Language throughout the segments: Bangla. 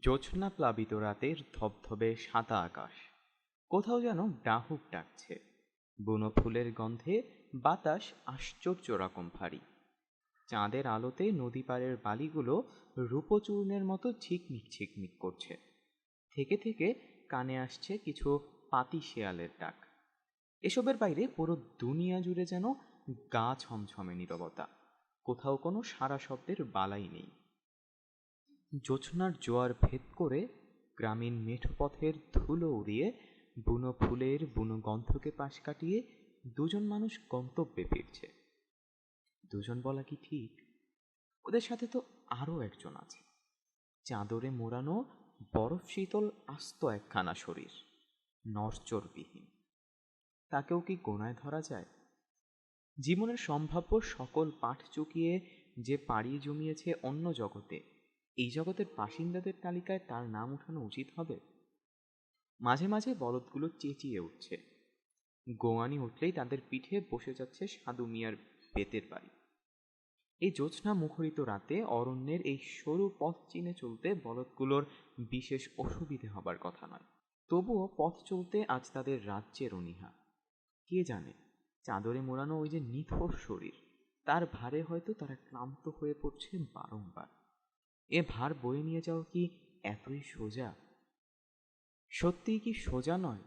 জ্যোৎস্না প্লাবিত রাতের ধবধবে সাদা আকাশ, কোথাও যেন ডাহুক ডাকছে। বুনো ফুলের গন্ধে বাতাস আশ্চর্য রকম ভারী। চাঁদের আলোতে নদী পাড়ের বালিগুলো রূপচূর্ণের মতো ঝিকমিক ঝিকমিক করছে। থেকে থেকে কানে আসছে কিছু পাতি শেয়ালের ডাক। এসবের বাইরে পুরো দুনিয়া জুড়ে যেন গা ছমছমে নীরবতা, কোথাও কোনো সারা শব্দের বালাই নেই। জ্যোৎস্নার জোয়ার ভেদ করে গ্রামীণ মেঠো পথের ধুলো উড়িয়ে বুনো ফুলের বুনো গন্ধকে পাশ কাটিয়ে দুজন মানুষ গন্তব্যে ফিরছে। দুজন বলা কি ঠিক? ওদের সাথে তো আরও একজন আছে, চাদরে মোড়ানো বরফ শীতল আস্ত একখানা শরীর, নরচরবিহীন। তাকেও কি গোনায় ধরা যায়? জীবনের সম্ভাব্য সকল পাঠ চুকিয়ে যে পাড়ি জমিয়েছে অন্য জগতে, এই জগতের বাসিন্দাদের তালিকায় তার নাম উঠানো উচিত হবে? মাঝে মাঝে বলদগুলো চেঁচিয়ে উঠছে। গোয়ানি উঠলেই তাদের পিঠে বসে যাচ্ছে সাধু মিয়ার বেতের বাড়ি। এই জ্যোৎস্না মুখরিত রাতে অরণ্যের এই সরু পথ চিনে চলতে বলদগুলোর বিশেষ অসুবিধে হবার কথা নয়, তবুও পথ চলতে আজ তাদের রাজ্যের অনীহা। কে জানে, চাদরে মোড়ানো ওই যে নিথর শরীর, তার ভারে হয়তো তারা ক্লান্ত হয়ে পড়ছে বারংবার। এ ভার বয়ে নিয়ে যাওয়া কি এতই সোজা? সত্যিই কি সোজা নয়?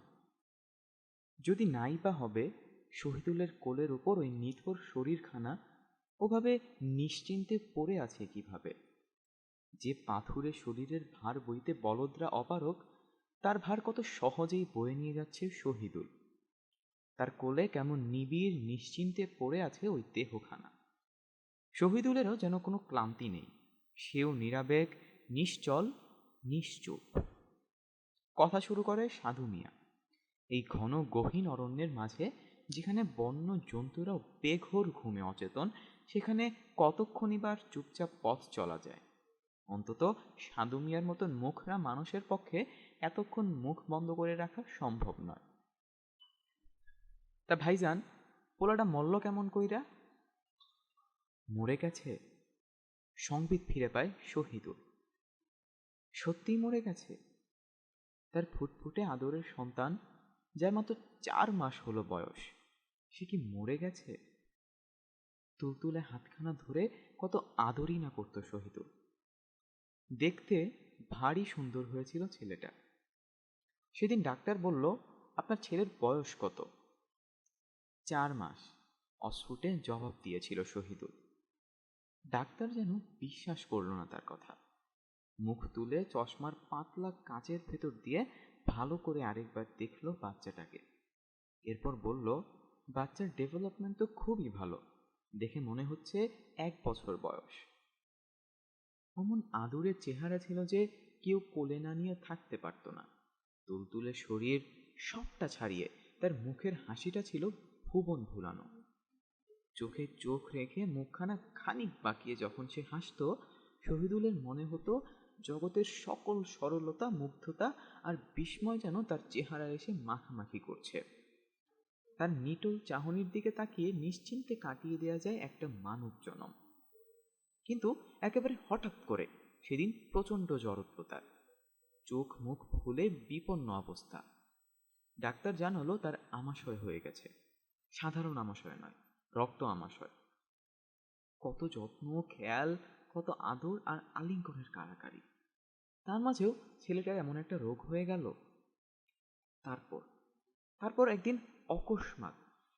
যদি নাই বা হবে, শহীদুলের কোলের উপর ওই নিথর শরীরখানা ওভাবে নিশ্চিন্তে পড়ে আছে কিভাবে? যে পাথুরে শরীরের ভার বইতে বলদরা অপারগ, তার ভার কত সহজেই বয়ে নিয়ে যাচ্ছে শহীদুল। তার কোলে কেমন নিবিড় নিশ্চিন্তে পড়ে আছে ওই দেহখানা। শহীদুলেরও যেন কোনো ক্লান্তি নেই, সেও নিরাবেগ, নিশ্চল, নিশ্চুপ। কথা শুরু করে সাধু মিয়া। এই ঘন গহীন অরণ্যের মাঝে, যেখানে বন্য জন্তুরাও বেঘোর ঘুমে অচেতন, সেখানে কতক্ষণই বার চুপচাপ পথ চলা যায়? অন্তত সাধু মিয়ার মতন মুখরা মানুষের পক্ষে এতক্ষণ মুখ বন্ধ করে রাখা সম্ভব নয়। তা ভাইজান, পোলাটা মল্ল কেমন কইরা? মরে গেছে। সংবিত ফিরে পায় শহীদুল। সত্যিই মরে গেছে? তার ফুটফুটে আদরের সন্তান, যার মাত্র 4 মাস হলো বয়স, সে কি মরে গেছে? তুলতুলে হাতখানা ধরে কত আদরই না করত শহীদুল। দেখতে ভারী সুন্দর হয়েছিল ছেলেটা। সেদিন ডাক্তার বলল, আপনার ছেলের বয়স কত? 4 মাস, অস্ফুটে জবাব দিয়েছিল শহীদুল। ডাক্তার যেন বিশ্বাস করল না তার কথা। মুখ তুলে চশমার পাতলা কাঁচের ভেতর দিয়ে ভালো করে আরেকবার দেখল বাচ্চাটাকে। এরপর বলল, বাচ্চার ডেভেলপমেন্ট তো খুবই ভালো, দেখে মনে হচ্ছে 1 বছর বয়স। অমন আদুরে চেহারা ছিল যে কেউ কোলে না নিয়ে থাকতে পারত না। তুলতুলে শরীর সবটা ছাড়িয়ে তার মুখের হাসিটা ছিল ভুবন ভুলানো। চোখে চোখ রেখে মুখখানা খানিক বাঁকিয়ে যখন সে হাসত, শহীদুলের মনে হতো জগতের সকল সরলতা, মুগ্ধতা আর বিস্ময় যেন তার চেহারা এসে মাখামাখি করছে। তার নিটোল চাহনির দিকে তাকিয়ে নিশ্চিন্তে কাটিয়ে দেয়া যায় একটা মানব জনম। কিন্তু একেবারে হঠাৎ করে সেদিন প্রচণ্ড জড়ত্বতার, চোখ মুখ ফুলে বিপন্ন অবস্থা। ডাক্তার জানালো তার আমাশয় হয়ে গেছে। সাধারণ আমাশয় নয়, রক্ত আমাশয়। কত যত্ন, খেয়াল, কত আদর আর আলিঙ্গনের কাড়াকাড়ি, তার মাঝেও ছেলেটার এমন একটা রোগ হয়ে গেল। তারপর তারপর একদিন অকস্মাৎ,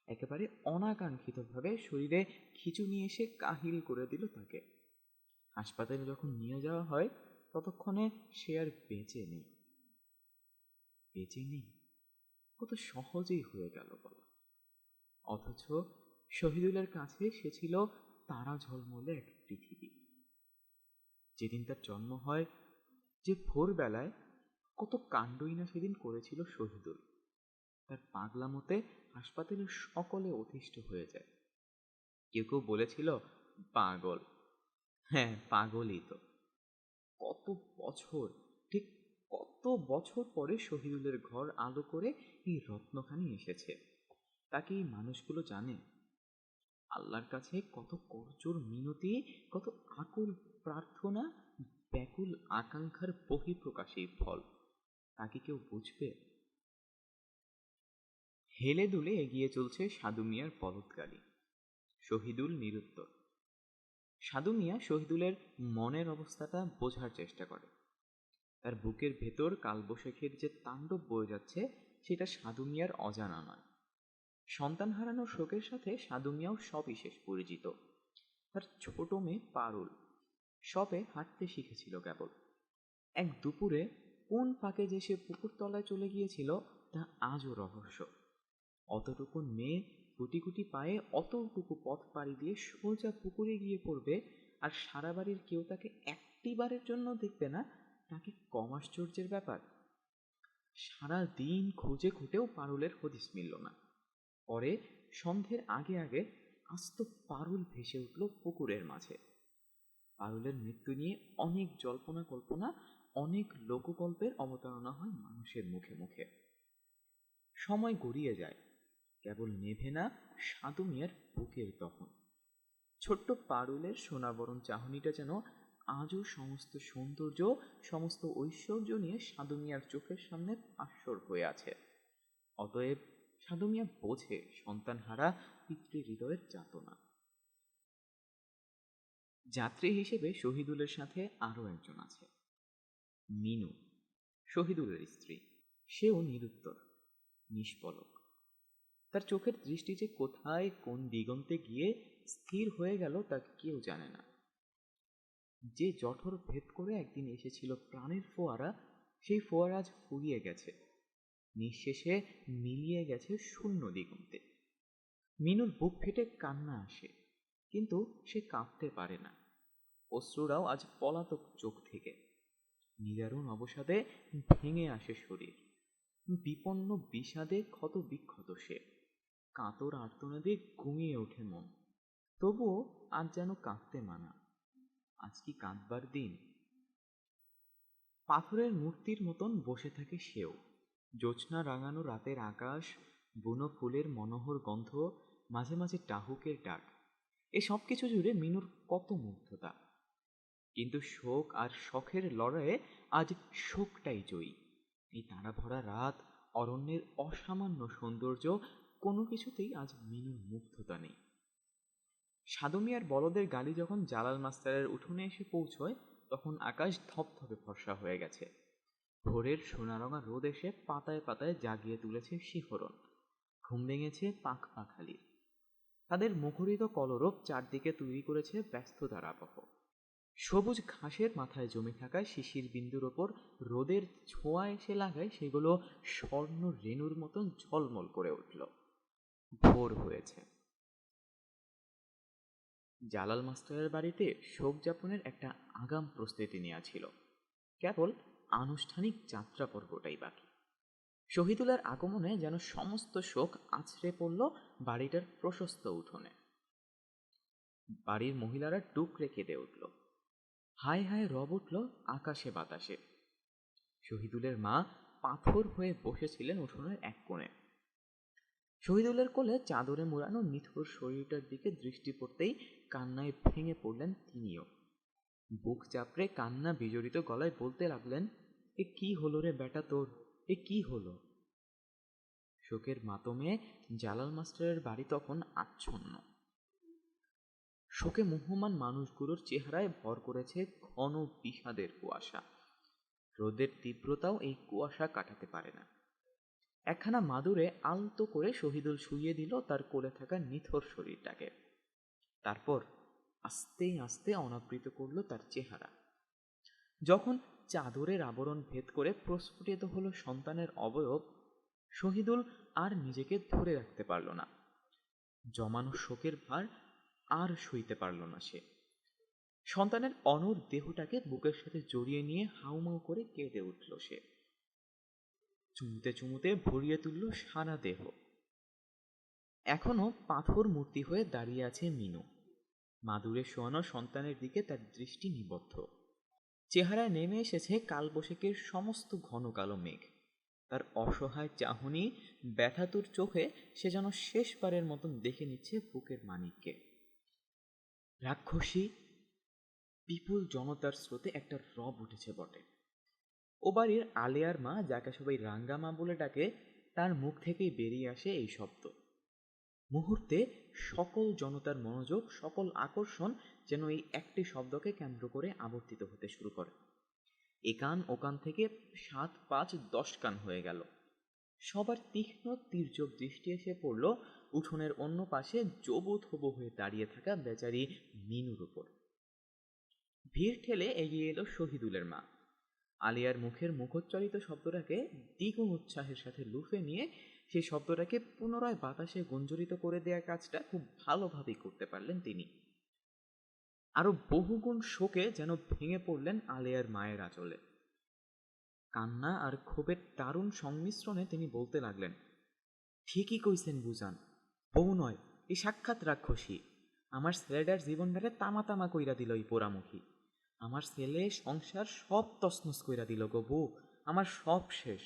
একেবারে অনাকাঙ্ক্ষিতভাবে শরীরে খিঁচুনি এসে কাহিল করে দিল তাকে। হাসপাতালে যখন নিয়ে যাওয়া হয়, ততক্ষণে সে আর বেঁচে নেই। বেঁচে নেই কত সহজেই হয়ে গেল বলা। অথচ শহীদুলের কাছে সে ছিল তারা ঝলমলে এক পৃথিবী। যেদিন তার জন্ম হয়, যে ভোরবেলায়, কত কাণ্ডই না সেদিন করেছিল শহীদুল। তার পাগলামোতে হাসপাতালের সকলে অতিষ্ঠ হয়ে যায়। কেউ কেউ বলেছিল পাগল। হ্যাঁ, পাগলই তো। কত বছর, ঠিক কত বছর পরে শহীদুলের ঘর আলো করে এই রত্নখানি এসেছে, তাকে এই মানুষগুলো জানে। আল্লাহর কাছে কত করজোর মিনতি, কত আকুল প্রার্থনা ব্যাকুল আকাঙ্ক্ষার বহিঃপ্রকাশেই ফল, তা কি কেউ বুঝবে? হেলে দুলে এগিয়ে চলছে সাধু মিয়ার বলদ গাড়ি। শহীদুল নিরুত্তর। সাধু মিয়া শহীদুলের মনের অবস্থাটা বোঝার চেষ্টা করে। তার বুকের ভেতর কালবৈশাখীর যে তাণ্ডব বয়ে যাচ্ছে সেটা সাধু মিয়ার অজানা নয়। সন্তান হারানোর শোকের সাথে সাধু মিয়াও সবিশেষ পরিচিত। তার ছোট মেয়ে পারুল সবে হাঁটতে শিখেছিল কেবল। এক দুপুরে কোন ফাঁকে যে সে পুকুরতলায় চলে গিয়েছিল তা আজও রহস্য। অতটুকু মেয়ে গুটি গুটি পায়ে অতটুকু পথ পাড়ি দিয়ে সোজা পুকুরে গিয়ে পড়বে, আর সারা বাড়ির কেউ তাকে একটিবারের জন্য দেখবে না, তাকে কম আশ্চর্যের ব্যাপার। সারা দিন খুঁজে খুঁটেও পারুলের হদিস মিলল না। পরে সন্ধ্যের আগে আগে আস্ত পারুল ভেসে উঠল পুকুরের মাঝে। পারুলের মৃত্যু নিয়ে অনেক জল্পনা কল্পনা, অনেক লোকগল্পের অবতারণা হয় মানুষের মুখে মুখে। সময় গড়িয়ে যায়, কেবল নেভে না সাধু মিয়ার বুকের দহন। ছোট্ট পারুলের সোনাবরণ চাহনিটা যেন আজও সমস্ত সৌন্দর্য, সমস্ত ঐশ্বর্য নিয়ে সাধু মিয়ার চোখের সামনে পাশ্বর হয়ে আছে। অতএব সাধু মিয়া বোঝে সন্তানহারা পিতৃ হৃদয়ের যাতনা। যাত্রী হিসেবে শহীদুলের সাথে আরও একজন আছে, মিনু, শহীদুলের স্ত্রী। সেও নিরুত্তর, নিষ্পলক। তার চোখের দৃষ্টি যে কোথায় কোন দিগন্তে গিয়ে স্থির হয়ে গেল তা কেউ জানে না। যে জঠর ভেদ করে একদিন এসেছিল প্রাণের ফোয়ারা, সেই ফোয়ারা আজ ফুরিয়ে গেছে, নিঃশেষে মিলিয়ে গেছে শূন্য দিগন্তে। মিনুর বুক ফেটে কান্না আসে, কিন্তু সে কাঁদতে পারে না। অশ্রুরাও আজ পলাতক চোখ থেকে। নিদারুণ অবসাদে ভেঙে আসে শরীর। বিপন্ন বিষাদে ক্ষত বিক্ষত সে। কাতর আর্তনাদে ঘুমিয়ে ওঠে মন। তবুও আজ যেন কাঁদতে মানা। আজ কি কাঁদবার দিন? পাথরের মূর্তির মতন বসে থাকে সেও। জ্যোৎস্না রাঙানো রাতের আকাশ, বুনো ফুলের মনোহর গন্ধ, মাঝে মাঝে টাহুকের ডাক, এ সব কিছু জুড়ে মিনুর কত মুগ্ধতা। কিন্তু শোক আর শখের লড়াইয়ে আজ শোকটাই জয়ী। এই তারা ভরা রাত, অরণ্যের অসামান্য সৌন্দর্য, কোনো কিছুতেই আজ মিনুর মুগ্ধতা নেই। সাধু মিয়ার বলদের গাড়ি যখন জালাল মাস্টারের উঠোনে এসে পৌঁছয়, তখন আকাশ ধপধপে ফর্সা হয়ে গেছে। ভোরের সোনারঙা রোদ এসে পাতায় পাতায় জাগিয়ে তুলেছে শিহরণ। ঘুম ভেঙেছে পাখ পাখালির। তাদের মুখরিত কলরব চারদিকে তৈরি করেছে ব্যস্ততার আবহ। সবুজ ঘাসের মাথায় জমে থাকা শিশির বিন্দুর ওপর রোদের ছোঁয়া এসে লাগায়, সেগুলো স্বর্ণ রেণুর মতন ঝলমল করে উঠল। ভোর হয়েছে। জালাল মাস্টারের বাড়িতে শোক যাপনের একটা আগাম প্রস্তুতি নেওয়া ছিল, কেবল আনুষ্ঠানিক যাত্রা পর্বটাই বাকি। শহীদুলের আগমনে যেন সমস্ত শোক আছড়ে পড়ল বাড়িটার প্রশস্ত উঠোনে। বাড়ির মহিলারা টুকরে কেঁদে উঠল। হায় হায় রব উঠল আকাশে বাতাসে। শহীদুলের মা পাথর হয়ে বসেছিলেন উঠোনের এক কোণে। শহীদুলের কোলে চাদরে মোড়ানো নিথর শরীরটার দিকে দৃষ্টি পড়তেই কান্নায় ভেঙে পড়লেন তিনিও। বুক চাপড়ে কান্না বিজড়িত গলায় বলতে লাগলেন, এ কি হলো রে বেটা তোর, এ কি হলো? শোকের মাতমে জালাল মাস্টারের বাড়ি তখন আচ্ছন্ন। শোকে মুহ্যমান মানুষগুলোর চেহারায় ভর করেছে ঘন বিষাদের কুয়াশা। রোদের তীব্রতাও এই কুয়াশা কাটাতে পারে না। একখানা মাদুরে আলতো করে শহীদুল শুইয়ে দিল তার কোলে থাকা নিথর শরীরটাকে। তারপর আস্তে আস্তে অনাবৃত করল তার চেহারা। যখন চাদরের আবরণ ভেদ করে প্রস্ফুটিত হলো সন্তানের অবয়ব, শহীদুল আর নিজেকে ধরে রাখতে পারল না। জমানো শোকের ভার আর সইতে পারল না সে। সন্তানের অনর দেহটাকে বুকের সাথে জড়িয়ে নিয়ে হাউমাউ করে কেঁদে উঠল সে। চুমুতে চুমুতে ভরিয়ে তুলল সারা দেহ। এখনো পাথর মূর্তি হয়ে দাঁড়িয়ে আছে মিনু। মাদুরে শোয়ানো সন্তানের দিকে তার দৃষ্টি নিবদ্ধ। চেহারায় নেমে এসেছে কালবৈশাখীর সমস্ত ঘন কালো মেঘ। তার অসহায় চাহনি, ব্যথাতুর চোখে সে যেন শেষবারের মতন দেখে নিচ্ছে বুকের মানিককে। রাক্ষসী, বিপুল জনতার স্রোতে একটা রব উঠেছে বটে। ও বাড়ির আলেয়ার মা, যাকে সবাই রাঙ্গা মা বলে ডাকে, তার মুখ থেকেই বেরিয়ে আসে এই শব্দ। মুহূর্তে সকল জনতার মনোযোগ, সকল আকর্ষণ যেন এই একটি শব্দকে কেন্দ্র করে আবর্তিত হতে শুরু করে। একান ওকান থেকে 7, 5, 10 কান হয়ে গেল। সবার তীক্ষ্ণ তির্যক দৃষ্টি এসে পড়ল উঠোনের অন্য পাশে জবুথবু হয়ে দাঁড়িয়ে থাকা বেচারি মিনুর উপর। ভিড় ঠেলে এগিয়ে এলো শহীদুলের মা। আলিয়ার মুখের মুখোচ্চারিত শব্দটাকে দ্বিগুণ উৎসাহের সাথে লুফে নিয়ে সেই শব্দটাকে পুনরায় বাতাসে গুঞ্জরিত করে দেওয়ার কাজটা খুব ভালোভাবেই করতে পারলেন তিনি। আরো বহুগুণ শোকে যেন ভেঙে পড়লেন আলিয়ার মায়ের আঁচলে। কান্না আর ক্ষোভের দারুণ সংমিশ্রণে তিনি বলতে লাগলেন, ঠিকই কইছেন বুজান, বউ নয়, এ সাক্ষাৎ রাক্ষসী। আমার ছেলেটার জীবনটারে তামা তামা কইরা দিল এই পোড়ামুখী। আমার ছেলে সংসার সব তছনছ কইরা দিল গো বউ, আমার সব শেষ।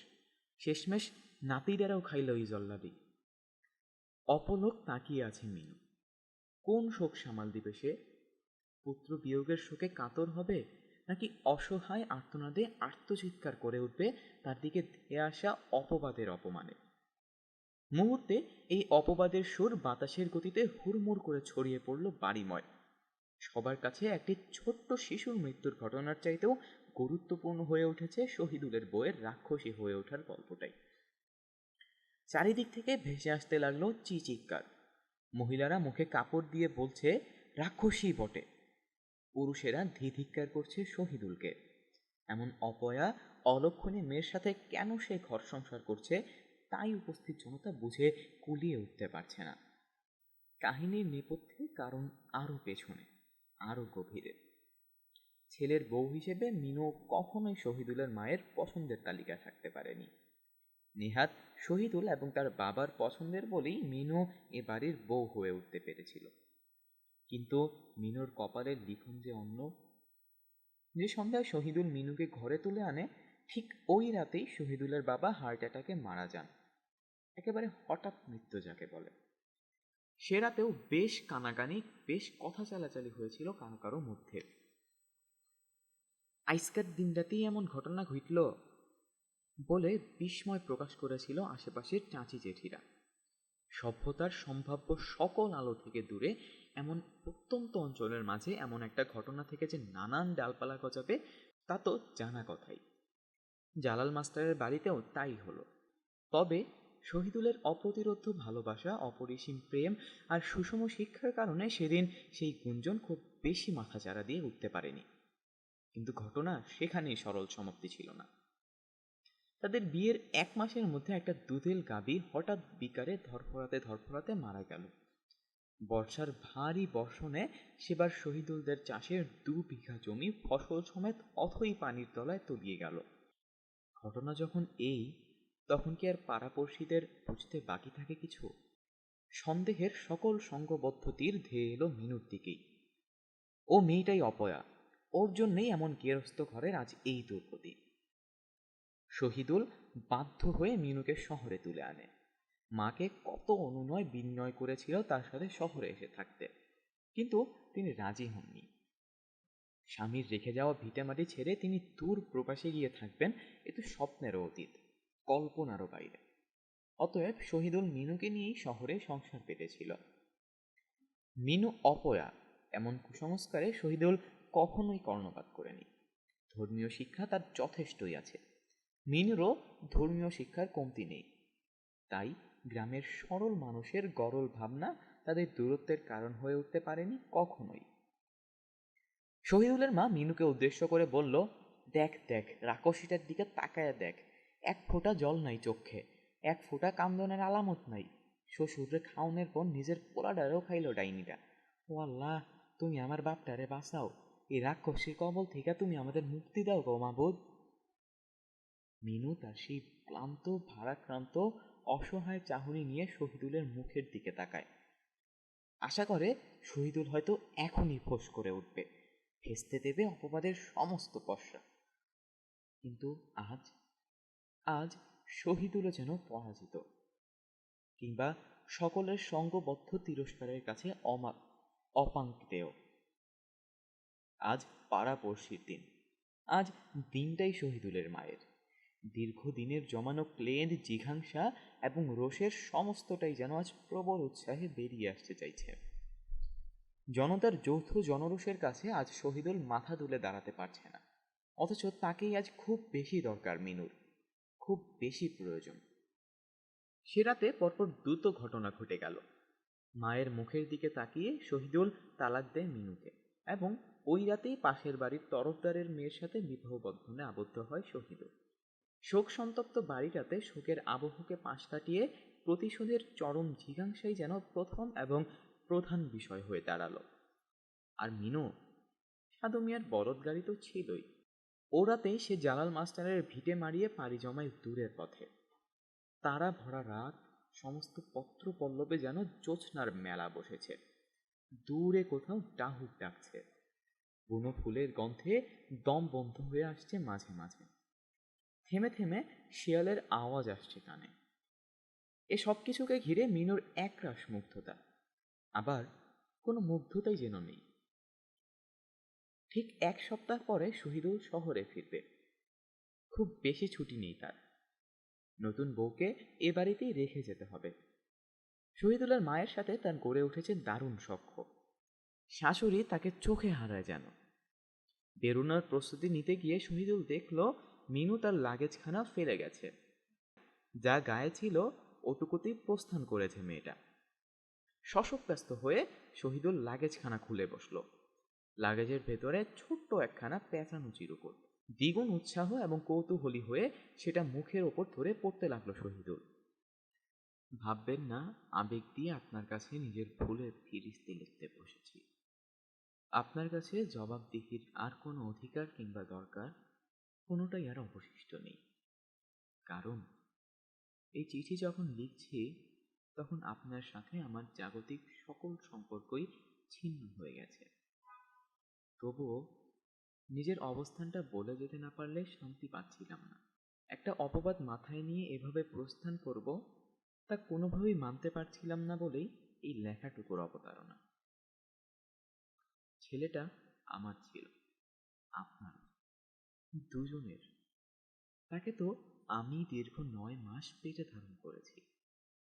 শেষমেশ নাতিদেরও খাইল এই জল্লাদি। অপলক তাকিয়ে আছে মিনু। কোন শোক সামাল দিবে সে? পুত্র বিয়োগের শোকে কাতর হবে, নাকি অসহায় আর্তনাদে আর্তচিৎকার করে উঠবে তার দিকে ধেয়ে আসা অপবাদের অপমানে? মুহূর্তে এই অপবাদের সুর বাতাসের গতিতে হুড়মুড় করে ছড়িয়ে পড়ল বাড়িময়। সবার কাছে একটি ছোট্ট শিশুর মৃত্যুর ঘটনার চাইতেও গুরুত্বপূর্ণ হয়ে উঠেছে শহীদুলের বউয়ের রাক্ষসী হয়ে ওঠার গল্পটাই। চারিদিক থেকে ভেসে আসতে লাগলো চিৎকার। মহিলারা মুখে কাপড় দিয়ে বলছে রাক্ষসী বটে। পুরুষেরা ধিধিক্কার করছে শহীদুলকে। এমন অপয়া অলক্ষণে মেয়ের সাথে কেন সে ঘর সংসার করছে তাই উপস্থিত জনতা বুঝে কুলিয়ে উঠতে পারছে না। কাহিনীর নেপথ্যে কারণ আরো পেছনে, আরো গভীরে। ছেলের বউ হিসেবে মিনু কখনোই শহীদুলের মায়ের পছন্দের তালিকায় থাকতে পারেনি। নেহাত শহীদুল এবং তার বাবার পছন্দের বলেই মিনু এ বাড়ির বউ হয়ে উঠতে পেরেছিল। কিন্তু মিনুর কপালের লিখন যে অন্য। যে সন্ধ্যায় শহীদুল মিনুকে ঘরে তুলে আনে, ঠিক ওই রাতেই শহীদুলের বাবা হার্ট অ্যাটাকে মারা যান। একেবারে হঠাৎ মৃত্যু যাকে বলে। সে রাতেও বেশ কানাকানি, বেশ কথা চালাচালি হয়েছিল কারো কারো মধ্যে। আইস্কার দিন রাতেই এমন ঘটনা ঘটল বলে বিস্ময় প্রকাশ করেছিল আশেপাশের চাচি জেঠিরা। সভ্যতার সম্ভাব্য সকল আলো থেকে দূরে এমন প্রত্যন্ত অঞ্চলের মাঝে এমন একটা ঘটনা থেকে যে নানান ডালপালা গজাবে তা তো জানা কথাই। জালাল মাস্টারের বাড়িতেও তাই হলো। তবে শহীদুলের অপ্রতিরোধ্য ভালোবাসা, অপরিসীম প্রেম আর সুষম শিক্ষার কারণে সেদিন সেই গুঞ্জন খুব বেশি মাথাচাড়া দিয়ে উঠতে পারেনি। কিন্তু ঘটনা সেখানেই সরল সমাপ্তি ছিল না। তাদের বিয়ের 1 মাসের মধ্যে একটা দুধেল গাভী হঠাৎ বিকারে ধরফরাতে মারা গেল। বর্ষার ভারী বর্ষণে সেবার শহীদুলদের চাষের 2 বিঘা জমি ফসল সমেত অথই পানির তলায় তলিয়ে গেল। ঘটনা যখন এই, তখন কি আর পাড়াপড়শিদের বুঝতে বাকি থাকে কিছু? সন্দেহের সকল সঙ্গবদ্ধ তীর ধেয়ে এলো মিনুর দিকেই। ও মেয়েটাই অপয়া, ওর জন্যেই এমন গেরস্থ ঘরের আজ এই দুর্গতি। শহীদুল বাধ্য হয়ে মিনুকে শহরে তুলে আনে। মাকে কত অনুনয় বিনয় করেছিল তার সাথে শহরে এসে থাকতে, কিন্তু তিনি রাজি হননি। স্বামীর রেখে যাওয়া ভিটেমাটি ছেড়ে তিনি দূর প্রবাসে গিয়ে থাকবেন, এ তো স্বপ্নেরও অতীত, কল্পনারও বাইরে। অতএব শহীদুল মিনুকে নিয়েই শহরে সংসার পেতেছিল। মিনু অপয়া এমন কুসংস্কারে শহীদুল কখনোই কর্ণপাত করেনি। ধর্মীয় শিক্ষা তার যথেষ্টই আছে। মিনুরও ধর্মীয় শিক্ষার কমতি নেই। তাই গ্রামের সরল মানুষের গরল ভাবনা তাদের দূরত্বের কারণ হয়ে উঠতে পারেনি কখনোই। শহীদুলের মা মিনুকে উদ্দেশ্য করে বলল, দেখ দেখ, রাক্ষসীটার দিকে তাকায়া দেখ, 1 ফোঁটা জল নাই চোখে, 1 ফোঁটা কান্দনের আলামত নাই। শ্বশুরে খাওনের পর নিজের পোলাডারেও খাইল ডাইনিটা। ও আল্লাহ, তুমি আমার বাপটারে বাঁচাও, এই রাক্ষসীর কবল থেকে তুমি আমাদের মুক্তি দাও গো মাবুদ। মিনু তার সেই ক্লান্ত, ভারাক্রান্ত, অসহায় চাহনি নিয়ে শহীদুলের মুখের দিকে তাকায়। আশা করে শহীদুল হয়তো এখনই ফোঁস করে উঠবে, ভেস্তে দেবে অপবাদের সমস্ত পসরা। কিন্তু আজ আজ শহীদুলও যেন পরাজিত, কিংবা সকলের সঙ্গবদ্ধ তিরস্কারের কাছে অপাঙ্ক্তেয়। আজ পাড়াপড়শির দিন। আজ দিনটাই শহীদুলের মায়ের। দীর্ঘদিনের জমানো ক্লেদ, জিঘাংসা এবং রোষের সমস্তটাই যেন আজ প্রবল উৎসাহে বেরিয়ে আসতে চাইছে। জনতার যৌথ জনরোষের কাছে আজ শহীদুল মাথা তুলে দাঁড়াতে পারছে না, অথচ তাকেই আজ খুব বেশি দরকার মিনুর, খুব বেশি প্রয়োজন। সে রাতে পরপর দ্রুত ঘটনা ঘটে গেল। মায়ের মুখের দিকে তাকিয়ে শহীদুল তালাক দেয় মিনুকে, এবং ওই রাতেই পাশের বাড়ির তরফদারের মেয়ের সাথে বিবাহ বন্ধনে আবদ্ধ হয় শহীদুল। শোক সন্তপ্ত বাড়িটাতে শোকের আবহকে পাশ কাটিয়ে প্রতিশোধের চরম জিঘাংসাই যেন প্রথম এবং প্রধান বিষয় হয়ে দাঁড়ালো। আর মিনু, সাধু মিয়ার বলদ গাড়ি তো ছিলই। ও রাতেই সে জালাল মাস্টারের ভিটে মারিয়ে পাড়ি জমায় দূরের পথে। তারা ভরা রাত, সমস্ত পত্র পল্লবে যেন জ্যোৎস্নার মেলা বসেছে। দূরে কোথাও ডাহুক ডাকছে, বুনো ফুলের গন্ধে দম বন্ধ হয়ে আসছে মাঝে মাঝে। থেমে থেমে শিয়ালের আওয়াজ আসছে কানে। এ সব কিছুকে ঘিরে মিনুর একরাশ মুগ্ধতা, আবার কোনো মুগ্ধতাই যেন নেই। ঠিক 1 সপ্তাহ পরে শহীদুল শহরে ফিরবে। খুব বেশি ছুটি নেই তার। নতুন বউকে এ বাড়িতেই রেখে যেতে হবে। শহীদুলের মায়ের সাথে তার গড়ে উঠেছে দারুণ সখ্য। শাশুড়ি তাকে চোখে হারায় যেন। বেরোনোর প্রস্তুতি নিতে গিয়ে শহীদুল দেখল মিনু তার লাগেজখানা ফেলে গেছে। যা গায়ে ছিল ওটুকুতেই প্রস্থান করেছে মেয়েটা। শশব্যস্ত হয়ে শহীদুল লাগেজখানা খুলে বসল। লাগেজের ভেতরে ছোট্ট একখানা পেঁচানো চিরকুট। দ্বিগুণ উৎসাহ এবং কৌতূহলী হয়ে সেটা মুখের ওপর ধরে পড়তে লাগলো শহীদুল। ভাববেন না আবেগ দিয়ে আপনার কাছে নিজের ভুলের ফিরিস্তি লিখতে বসেছি। আপনার কাছে জবাবদিহির আর কোনো অধিকার কিংবা দরকার কোনোটাই আর অবশিষ্ট নেই। কারণ এই চিঠি যখন লিখছি তখন আপনার সাথে আমার জাগতিক সকল সম্পর্কই ছিন্ন হয়ে গেছে। তবুও নিজের অবস্থানটা বলে যেতে না পারলে শান্তি পাচ্ছিলাম না। একটা অপবাদ মাথায় নিয়ে এভাবে প্রস্থান করব তা কোনোভাবেই মানতে পারছিলাম না বলেই এই লেখাটুকুর অবতারণা। ছেলেটা আমার ছিল, আপনার, দুজনের। তাকে তো আমি দীর্ঘ 9 মাস পেটে ধারণ করেছি।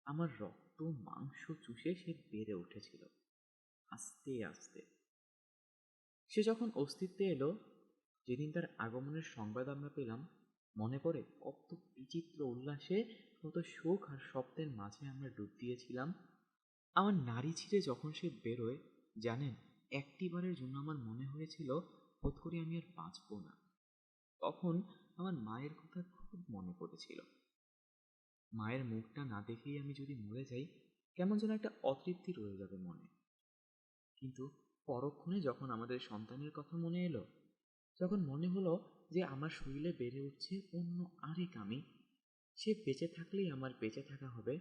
আমার রক্ত মাংস চুষে সে বেড়ে উঠেছিল আস্তে আস্তে। সে যখন অস্তিত্বে এলো, যেদিন তার আগমনের সংবাদ আমরা পেলাম, মনে পড়ে কত বিচিত্র উল্লাসে, কত সুখ আর স্বপ্নের মাঝে আমরা ডুব দিয়েছিলাম। আমার নাড়ি ছিঁড়ে যখন সে বেরোয়, জানেন, একটিবারের জন্য আমার মনে হয়েছিল বোধ করি আমি আর বাঁচব না। তখন আমার মায়ের কথা খুব মনে পড়েছিল। মায়ের মুখটা না দেখেই আমি যদি মরে যাই, কেমন যেন একটা অতৃপ্তি রয়ে যাবে মনে। কিন্তু পরক্ষণে যখন আমাদের সন্তানের কথা মনে এলো, যখন মনে হলো যে আমার শরীরে বেড়ে উঠছে অন্য আরেক আমি, সে বেঁচে থাকলেই আমার বেঁচে থাকা হবে,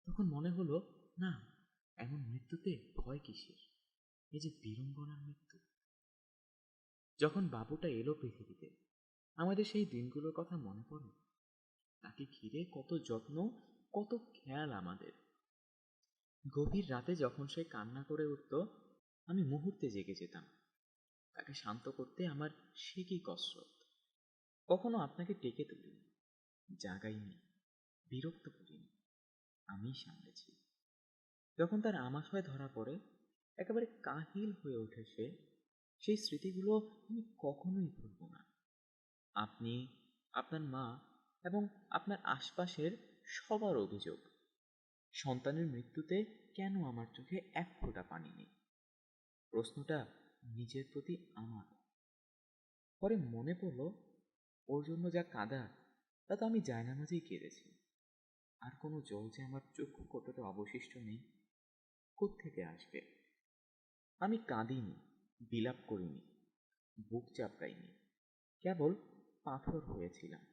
তখন মনে হলো না, এমন মৃত্যুতে ভয় কিসের, এই যে বিড়ম্বনার মৃত্যু। যখন বাবুটা এলো পৃথিবীতে, আমাদের সেই দিনগুলোর কথা মনে পড়ে। তাকে ঘিরে কত যত্ন, কত খেয়াল আমাদের। গভীর রাতে যখন সে কান্না করে উঠত, আমি মুহূর্তে জেগে যেতাম। তাকে শান্ত করতে আমার সে কি কসরত। কখনো আপনাকে ডেকে তুলিনি, জাগাইনি, বিরক্ত করিনি, আমি সামলেছি। যখন তার আমাশয় ধরা পড়ে, একেবারে কাহিল হয়ে ওঠে সে। সেই স্মৃতিগুলো আমি কখনোই ভুলব না। আপনি, আপনার মা এবং আপনার আশপাশের সবার অভিযোগ, সন্তানের মৃত্যুতে কেন আমার চোখে এক ফোঁটা পানি নেই। প্রশ্নটা নিজের প্রতি আমার। পরে মনে পড়ল, ওর জন্য যা কাঁদা তা তো আমি জায়নামাজেই কেঁদেছি। আর কোনো জল যে আমার চক্ষু কোটরে অবশিষ্ট নেই, কোত্থেকে আসবে? আমি কাঁদিনি, বিলাপ করিনি, বুক চাপড়াইনি, কেবল পাথর হয়েছিলাম।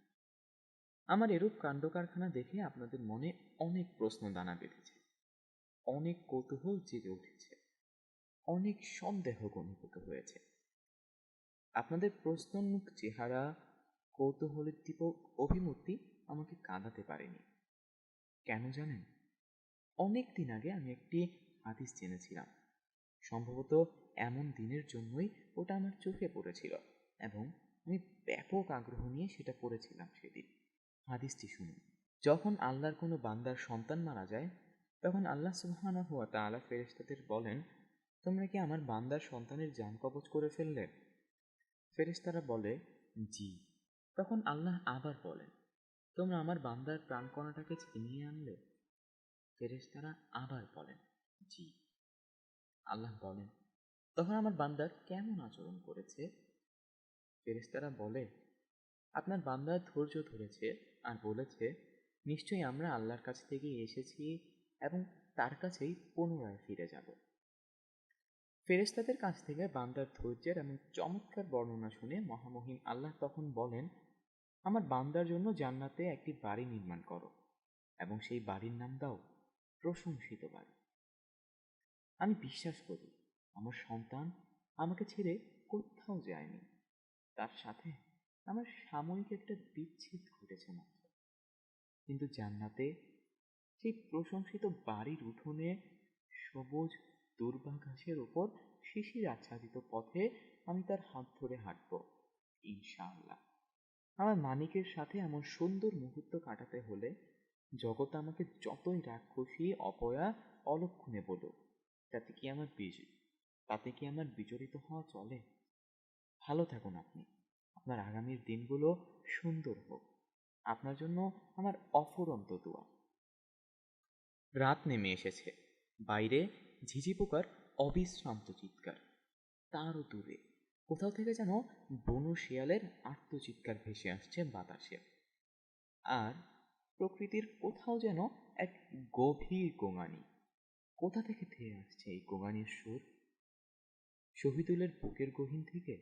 আমার এরূপ কাণ্ডকারখানা দেখে আপনাদের মনে অনেক প্রশ্ন দানা বেঁধেছে, অনেক কৌতূহল জেগে উঠেছে, অনেক সন্দেহ ঘনীভূত হয়েছে। আপনাদের প্রশ্নোন্মুখ চেহারা, কৌতূহলোদ্দীপক অভিমূর্তি আমাকে কাঁদাতে পারেনি। কেন জানেন? অনেক দিন আগে আমি একটি হাদিস জেনেছিলাম, সম্ভবত এমন দিনের জন্যই ওটা আমার চোখে পড়েছিল এবং আমি ব্যাপক আগ্রহ নিয়ে সেটা পড়েছিলাম সেদিন। হাদিসটি শুনুন। যখন আল্লাহর কোনো বান্দার সন্তান মারা যায় তখন আল্লাহ সুবহানাহু ওয়া তাআলা ফেরেশতাদের বলেন, তোমরা কি আমার বান্দার সন্তানের জান কবজ করে ফেললে? ফেরেশতারা বলে, জি। তখন আল্লাহ আবার বলেন, তোমরা আমার বান্দার প্রাণকণাটাকে ছিনিয়ে আনলে? ফেরেশতারা আবার বলেন, জি। আল্লাহ বলেন, তখন আমার বান্দা কেমন আচরণ করেছে? ফেরেশতারা বলে, আপনার বান্দা ধৈর্য ধরেছে আর বলেছে, নিশ্চয়ই আমরা আল্লাহর কাছ থেকে এসেছি এবং তার কাছেই পুনরায় ফিরে যাব। ফেরেশতাদের কাছ থেকে বান্দার ধৈর্যের এবং চমৎকার বর্ণনা শুনে মহামহিম আল্লাহ তখন বলেন, আমার বান্দার জন্য জান্নাতে একটি বাড়ি নির্মাণ করো এবং সেই বাড়ির নাম দাও প্রশংসিত বাড়ি। আমি বিশ্বাস করি আমার সন্তান আমাকে ছেড়ে কোথাও যায়নি, তার সাথে আমার সাময়িক একটা বিচ্ছেদ ঘটেছে মাত্র, কিন্তু জান্নাতে সেই প্রশংসিত বাড়ির উঠোনে সবুজ দুর্বা ঘাসের ওপর শিশির আচ্ছাদিত পথে আমি তার হাত ধরে হাঁটব ইনশাআল্লাহ। আমার মানিকের সাথে এমন সুন্দর মুহূর্ত কাটাতে হলে জগৎ আমাকে যতই রাক্ষসী অপয়া অলক্ষণে বলুক, তাতে কি আমার বিচলিত হওয়া চলে? ভালো থাকুন আপনি, আপনার আগামীর দিনগুলো সুন্দর হোক, আপনার জন্য আমার অফুরন্ত দোয়া। রাত নেমে এসেছে। বাইরে ঝিঝি পোকার অবিশ্রান্ত চিৎকার, তারও দূরে কোথাও থেকে যেন বনো শিয়ালের আর্তচিৎকার ভেসে আসছে বাতাসে। আর প্রকৃতির কোথাও যেন এক গভীর গোঙানি। কোথা থেকে ধেয়ে আসছে এই গোঙানির সুর? শহীদুলের বুকের গহীন থেকে?